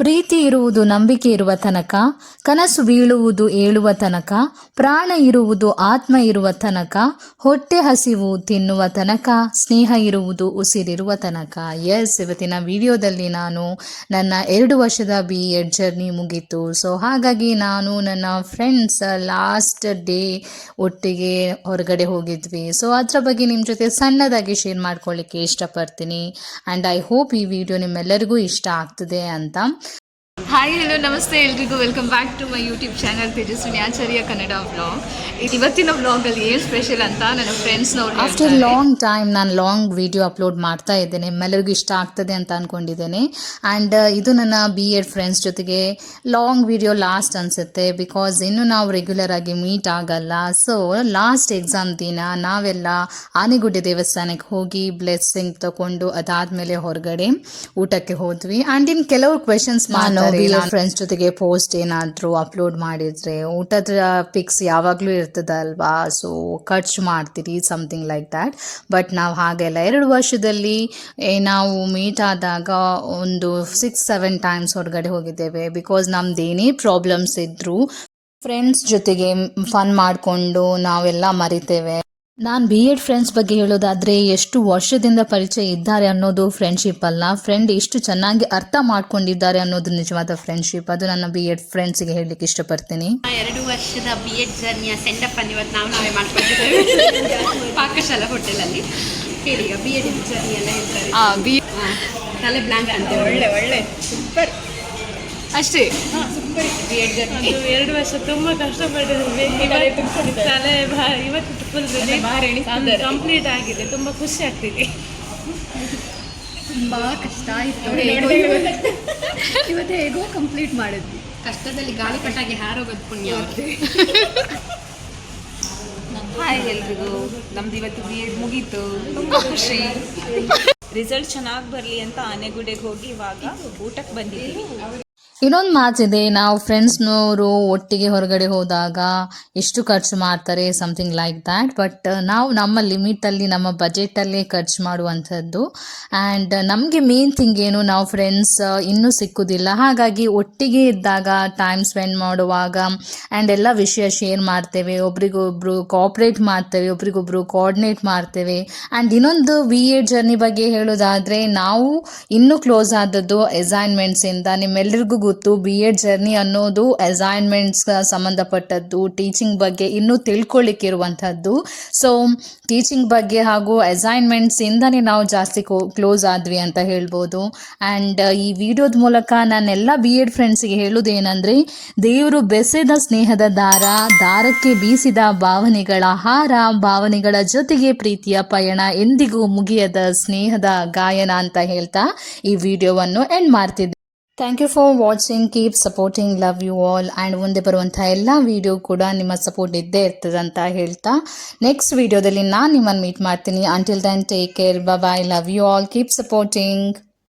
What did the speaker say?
ಪ್ರೀತಿ ಇರುವುದು ನಂಬಿಕೆ ಇರುವ ತನಕ, ಕನಸು ಬೀಳುವುದು ಏಳುವ ತನಕ, ಪ್ರಾಣ ಇರುವುದು ಆತ್ಮ ಇರುವ ತನಕ, ಹೊಟ್ಟೆ ಹಸಿವು ತಿನ್ನುವ ತನಕ, ಸ್ನೇಹ ಇರುವುದು ಉಸಿರಿರುವ ತನಕ. ಇವತ್ತಿನ ವಿಡಿಯೋದಲ್ಲಿ ನಾನು ನನ್ನ 2 ವರ್ಷದ BEd ಜರ್ನಿ ಮುಗೀತು. ಸೊ ಹಾಗಾಗಿ ನಾನು ನನ್ನ ಫ್ರೆಂಡ್ಸ್ ಲಾಸ್ಟ್ ಡೇ ಒಟ್ಟಿಗೆ ಹೊರಗಡೆ ಹೋಗಿದ್ವಿ. ಸೊ ಅದರ ಬಗ್ಗೆ ನಿಮ್ಮ ಜೊತೆ ಸಣ್ಣದಾಗಿ ಶೇರ್ ಮಾಡ್ಕೊಳ್ಳಿಕ್ಕೆ ಇಷ್ಟಪಡ್ತೀನಿ. ಆ್ಯಂಡ್ ಐ ಹೋಪ್ ಈ ವಿಡಿಯೋ ನಿಮ್ಮೆಲ್ಲರಿಗೂ ಇಷ್ಟ ಆಗ್ತದೆ ಅಂತ. ಹಾಯ್ ಹಲೋ ನಮಸ್ತೆ ಎಲ್ರಿಗೂ, welcome back to my YouTube channel Tejaswini Acharya Kannada vlog. ಇವತ್ತಿನ ವ್ಲಾಗಲ್ಲಿ ಏನು ಸ್ಪೆಷಲ್ ಅಂತ ನನ್ನ ಫ್ರೆಂಡ್ಸ್ನವ್ರು ಆಫ್ಟರ್ ಲಾಂಗ್ ಟೈಮ್ ನಾನು ಲಾಂಗ್ ವಿಡಿಯೋ ಅಪ್ಲೋಡ್ ಮಾಡ್ತಾ ಇದ್ದೇನೆ. ನಿಮ್ಮೆಲ್ಲರಿಗೂ ಇಷ್ಟ ಆಗ್ತದೆ ಅಂತ ಅಂದ್ಕೊಂಡಿದ್ದೇನೆ. ಆ್ಯಂಡ್ ಇದು ನನ್ನ BEd ಫ್ರೆಂಡ್ಸ್ ಜೊತೆಗೆ ಲಾಂಗ್ ವಿಡಿಯೋ ಲಾಸ್ಟ್ ಅನಿಸುತ್ತೆ, ಬಿಕಾಸ್ ಇನ್ನೂ ನಾವು ರೆಗ್ಯುಲರ್ ಆಗಿ ಮೀಟ್ ಆಗಲ್ಲ. ಸೊ ಲಾಸ್ಟ್ ಎಕ್ಸಾಮ್ ದಿನ ನಾವೆಲ್ಲ ಆನೆಗುಡ್ಡೆ ದೇವಸ್ಥಾನಕ್ಕೆ ಹೋಗಿ ಬ್ಲೆಸ್ಸಿಂಗ್ ತಗೊಂಡು ಅದಾದಮೇಲೆ ಹೊರಗಡೆ ಊಟಕ್ಕೆ ಹೋದ್ವಿ. ಆ್ಯಂಡ್ ಇನ್ನು ಕೆಲವರು ಕ್ವೆಶನ್ಸ್ ಫ್ರೆಂಡ್ಸ್ ಜೊತೆಗೆ ಪೋಸ್ಟ್ ಏನಾದರೂ ಅಪ್ಲೋಡ್ ಮಾಡಿದರೆ ಊಟದ ಪಿಕ್ಸ್ ಯಾವಾಗಲೂ ಇರ್ತದಲ್ವಾ, ಸೊ ಖರ್ಚು ಮಾಡ್ತೀರಿ ಸಮಥಿಂಗ್ ಲೈಕ್ ದ್ಯಾಟ್. ಬಟ್ ನಾವು ಹಾಗೆಲ್ಲ 2 ವರ್ಷದಲ್ಲಿ ನಾವು ಮೀಟ್ ಆದಾಗ ಒಂದು 6-7 ಟೈಮ್ಸ್ ಹೊರಗಡೆ ಹೋಗಿದ್ದೇವೆ. ಬಿಕಾಸ್ ನಮ್ದೇನೇ ಪ್ರಾಬ್ಲಮ್ಸ್ ಇದ್ದರೂ ಫ್ರೆಂಡ್ಸ್ ಜೊತೆಗೆ ಫನ್ ಮಾಡಿಕೊಂಡು ನಾವೆಲ್ಲ ಮರಿತೇವೆ. ನಾನು BEd ಫ್ರೆಂಡ್ಸ್ ಬಗ್ಗೆ ಹೇಳೋದಾದರೆ ಎಷ್ಟು ವರ್ಷದಿಂದ ಪರಿಚಯ ಇದ್ದಾರೆ ಅನ್ನೋದು ಫ್ರೆಂಡ್ಶಿಪ್ ಅಲ್ಲ, ಫ್ರೆಂಡ್ ಎಷ್ಟು ಚೆನ್ನಾಗಿ ಅರ್ಥ ಮಾಡ್ಕೊಂಡಿದ್ದಾರೆ ಅನ್ನೋದು ನಿಜವಾದ ಫ್ರೆಂಡ್ಶಿಪ್. ಅದು ನನ್ನ BEd ಫ್ರೆಂಡ್ಸಿಗೆ ಹೇಳಲಿಕ್ಕೆ ಇಷ್ಟಪಡ್ತೀನಿ. 2 ವರ್ಷದ BEd ಜರ್ನಿಯ ಸೆಂಡಪ್ ಅನ್ನು ಇವತ್ತು ನಾವೇ ಮಾಡ್ಕೊಂಡಿದ್ದೇವೆ ಪಾಕಶಾಲಾ ಹೋಟೆಲಲ್ಲಿ. ಹೇಳಿ ಈಗ BEd ಜರ್ನಿ ಎಲ್ಲ ಹೇಳ್ತಾರೆ. ತಲೆ ಬ್ಲಾಂಕ್ ಅಂತ ಒಳ್ಳೆ ಸೂಪರ್ ಅಷ್ಟೇ. BEd ಜರ್ನಿ 2 ವರ್ಷ ತುಂಬ ಕಷ್ಟಪಟ್ಟಿದ್ವಿ. ತಲೆ ಇವತ್ತು ಫುಲ್ ಕಂಪ್ಲೀಟ್ ಆಗಿದೆ. ತುಂಬ ಖುಷಿ ಆಗ್ತಿದೆ. ತುಂಬ ಕಷ್ಟ ಆಯಿತು. ಇವತ್ತು ಹೇಗೋ ಕಂಪ್ಲೀಟ್ ಮಾಡಿದ್ವಿ. ಕಷ್ಟದಲ್ಲಿ ಗಾಳಿಪಟಾಗಿ ಹಾರೋಗೋದು ಪುಣ್ಯ. ಹಾಯ್ ಎಲ್ರಿಗೂ, ನಮ್ದು ಇವತ್ತು BEd ಮುಗೀತು, ತುಂಬ ಖುಷಿ. ರಿಸಲ್ಟ್ ಚೆನ್ನಾಗಿ ಬರಲಿ ಅಂತ ಆನೆಗುಡ್ಡೆಗೆ ಹೋಗಿ ಇವಾಗ ಊಟಕ್ಕೆ ಬಂದಿದ್ದೀವಿ. ಇನ್ನೊಂದು ಮಾತಿದೆ, ನಾವು ಫ್ರೆಂಡ್ಸ್ನವರು ಒಟ್ಟಿಗೆ ಹೊರಗಡೆ ಹೋದಾಗ ಎಷ್ಟು ಖರ್ಚು ಮಾಡ್ತಾರೆ ಸಮಥಿಂಗ್ ಲೈಕ್ ದ್ಯಾಟ್. ಬಟ್ ನಾವು ನಮ್ಮ ಲಿಮಿಟಲ್ಲಿ ನಮ್ಮ ಬಜೆಟಲ್ಲೇ ಖರ್ಚು ಮಾಡುವಂಥದ್ದು. ಆ್ಯಂಡ್ ನಮಗೆ ಮೇನ್ ಥಿಂಗ್ ಏನು, ನಾವು ಫ್ರೆಂಡ್ಸ್ ಇನ್ನೂ ಸಿಕ್ಕುವುದಿಲ್ಲ. ಹಾಗಾಗಿ ಒಟ್ಟಿಗೆ ಇದ್ದಾಗ ಟೈಮ್ ಸ್ಪೆಂಡ್ ಮಾಡುವಾಗ ಆ್ಯಂಡ್ ಎಲ್ಲ ವಿಷಯ ಶೇರ್ ಮಾಡ್ತೇವೆ, ಒಬ್ರಿಗೊಬ್ರು ಕೋಆಪ್ರೇಟ್ ಮಾಡ್ತೇವೆ, ಒಬ್ರಿಗೊಬ್ರು ಕೋಆರ್ಡಿನೇಟ್ ಮಾಡ್ತೇವೆ. ಆ್ಯಂಡ್ ಇನ್ನೊಂದು BEd ಜರ್ನಿ ಬಗ್ಗೆ ಹೇಳೋದಾದರೆ ನಾವು ಇನ್ನೂ ಕ್ಲೋಸ್ ಆದದ್ದು ಅಸೈನ್ಮೆಂಟ್ಸಿಂದ. ನಿಮ್ಮೆಲ್ಲರಿಗೂ ಗೊತ್ತು, BEd ಜರ್ನಿ ಅನ್ನೋದು ಅಸೈನ್ಮೆಂಟ್ಸ್ ಸಂಬಂಧಪಟ್ಟದ್ದು, ಟೀಚಿಂಗ್ ಬಗ್ಗೆ ಇನ್ನೂ ತಿಳ್ಕೊಳ್ಳಿಕ್ಕಿರುವಂಥದ್ದು. ಸೊ ಟೀಚಿಂಗ್ ಬಗ್ಗೆ ಹಾಗೂ ಅಸೈನ್ಮೆಂಟ್ಸ್ ಇಂದನೇ ನಾವು ಜಾಸ್ತಿ ಕ್ಲೋಸ್ ಆದ್ವಿ ಅಂತ ಹೇಳ್ಬೋದು. ಆ್ಯಂಡ್ ಈ ವಿಡಿಯೋದ ಮೂಲಕ ನಾನೆಲ್ಲ BEd ಫ್ರೆಂಡ್ಸಿಗೆ ಹೇಳೋದೇನೆಂದರೆ, ದೇವರು ಬೆಸೆದ ಸ್ನೇಹದ ದಾರಕ್ಕೆ ಬೀಸಿದ ಭಾವನೆಗಳ ಹಾರ, ಭಾವನೆಗಳ ಜೊತೆಗೆ ಪ್ರೀತಿಯ ಪಯಣ, ಎಂದಿಗೂ ಮುಗಿಯದ ಸ್ನೇಹದ ಗಾಯನ ಅಂತ ಹೇಳ್ತಾ ಈ ವಿಡಿಯೋವನ್ನು ಎಂಡ್ ಮಾಡ್ತಿದ್ದೆ. Thank you for watching, keep supporting, love you all. And ಮುಂದೆ ಬರುವಂಥ ಎಲ್ಲ ವಿಡಿಯೋ ಕೂಡ ನಿಮ್ಮ ಸಪೋರ್ಟ್ ಇದ್ದೇ ಇರ್ತದೆ ಅಂತ ಹೇಳ್ತಾ ನೆಕ್ಸ್ಟ್ ವಿಡಿಯೋದಲ್ಲಿ ನಾನು ನಿಮ್ಮನ್ನು ಮೀಟ್ ಮಾಡ್ತೀನಿ. Until then take care, bye, love you all, keep supporting.